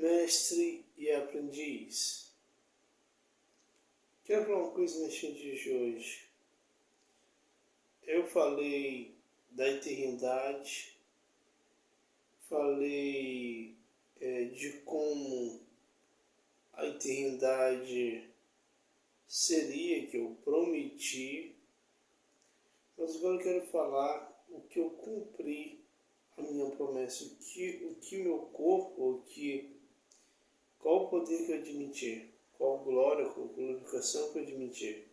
mestre e aprendiz. Quero falar uma coisa neste dia de hoje. Eu falei da eternidade, falei de como a eternidade seria que eu prometi, mas agora eu quero falar o que eu cumpri a minha promessa, o que meu corpo, qual o poder que eu admiti, qual glória, qual glorificação que eu admiti.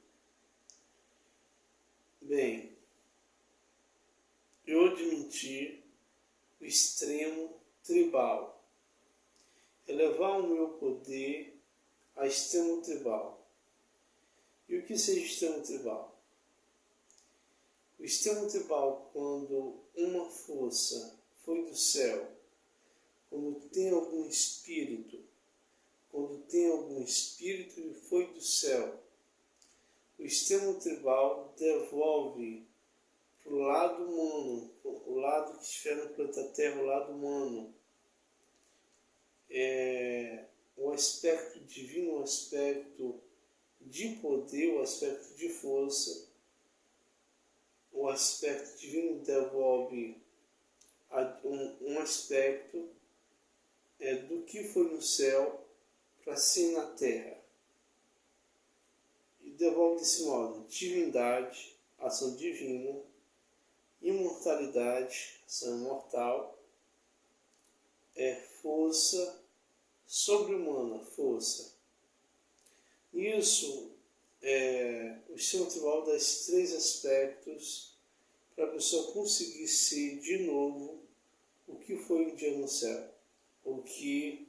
Bem, eu admiti o extremo tribal, elevar o meu poder a extremo tribal. E o que seja extremo tribal? O extremo tribal, quando uma força foi do céu, quando tem algum espírito e foi do céu, o extremo tribal devolve para o lado humano, o lado que estiver no planeta Terra, o lado humano, o aspecto divino, o aspecto de poder, o aspecto de força. O aspecto divino devolve um aspecto do que foi no céu para ser na terra. E devolve desse modo divindade, ação divina, imortalidade, ação imortal, força sobre-humana, força. Isso o sistema tribal dá esses três aspectos para a pessoa conseguir ser de novo o que foi um dia no céu, o que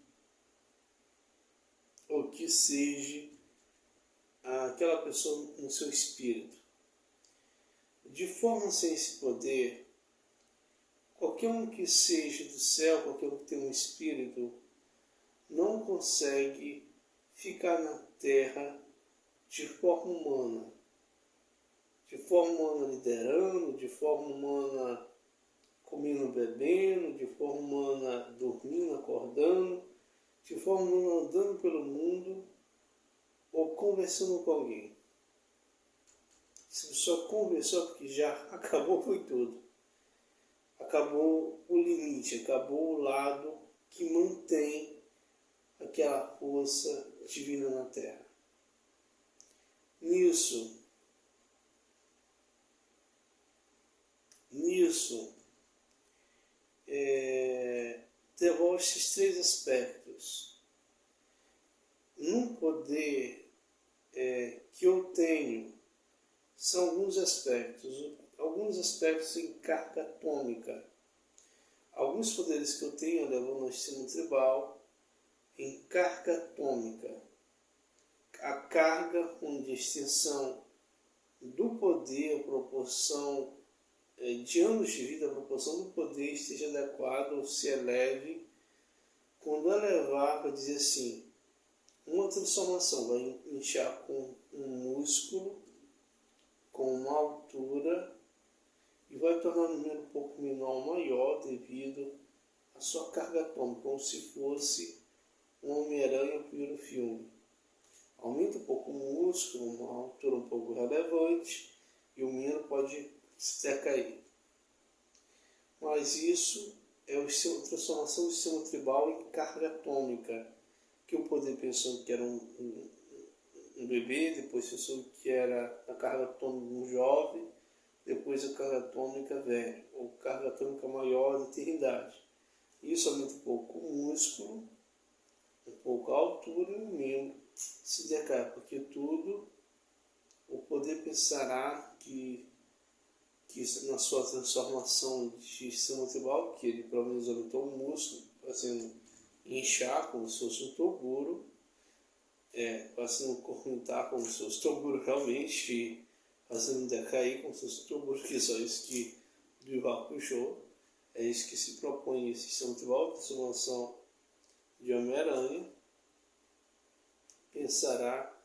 seja aquela pessoa no seu espírito. De forma sem esse poder, qualquer um que seja do céu, qualquer um que tenha um espírito, não consegue ficar na terra de forma humana. De forma humana liderando, de forma humana comendo, bebendo, de forma humana dormindo, acordando, de forma humana andando pelo mundo ou conversando com alguém. Se a pessoa conversou, porque já acabou, foi tudo. Acabou o limite, acabou o lado que mantém aquela força divina na Terra. Nisso, devolve esses três aspectos. Num poder que eu tenho, são alguns aspectos em carga atômica. Alguns poderes que eu tenho levam no sistema tribal em carga atômica. A carga onde a extensão do poder, a proporção de anos de vida, a proporção do poder esteja adequada ou se eleve. Quando elevar, para dizer assim, uma transformação vai inchar com um músculo, com uma altura, e vai tornar o número um pouco menor ou maior devido à sua carga atômica, como se fosse um Homem-Aranha, o primeiro filme. Aumenta um pouco o músculo, uma altura um pouco relevante, e o menino pode se decair. Mas isso é a transformação do sistema tribal em carga atômica, que o poder pensou que era um bebê, depois pensou que era a carga atômica um jovem, depois a carga atômica velho, ou carga atômica maior da eternidade. Isso aumenta um pouco o músculo, um pouco a altura e o membro se decai, porque tudo o poder pensará que na sua transformação de sistema tribal, que ele pelo menos aumentou o músculo, fazendo inchar como se fosse um toguro, fazendo correntar como se fosse toguro realmente, fazendo decair como se fosse toguro, que é só isso que Duval puxou. É isso que se propõe esse sistema tribal, transformação de Homem-Aranha. Pensará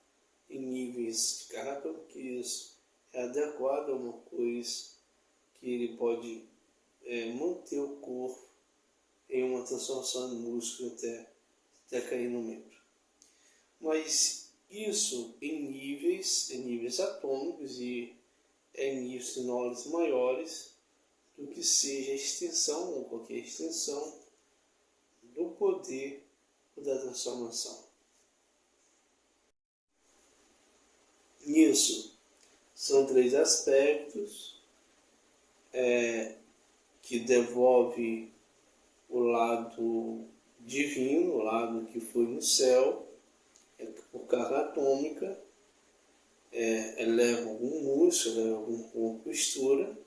em níveis de carga, que isso é adequado a uma coisa que ele pode manter o corpo em uma transformação de músculo até decair no membro. Mas isso em níveis atômicos e em níveis sonores maiores do que seja a extensão, ou qualquer extensão, do poder da transformação. Nisso, são 3 aspectos que devolve o lado divino, o lado que foi no céu, por carga atômica, eleva algum músculo, eleva alguma postura,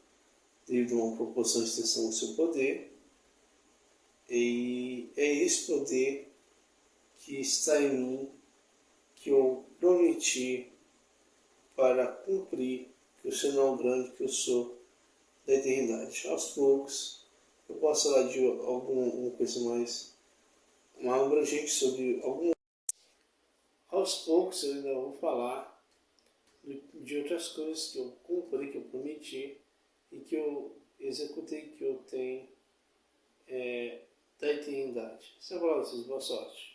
devido a uma proporção de extensão do seu poder, e é esse poder que está em mim, que eu prometi para cumprir que o sinal grande que eu sou da eternidade. Aos poucos, eu posso falar de alguma coisa mais abrangente sobre algum. Aos poucos, eu ainda vou falar de outras coisas que eu cumpri, que eu prometi e que eu executei, que eu tenho da eternidade. Isso é para vocês, boa sorte.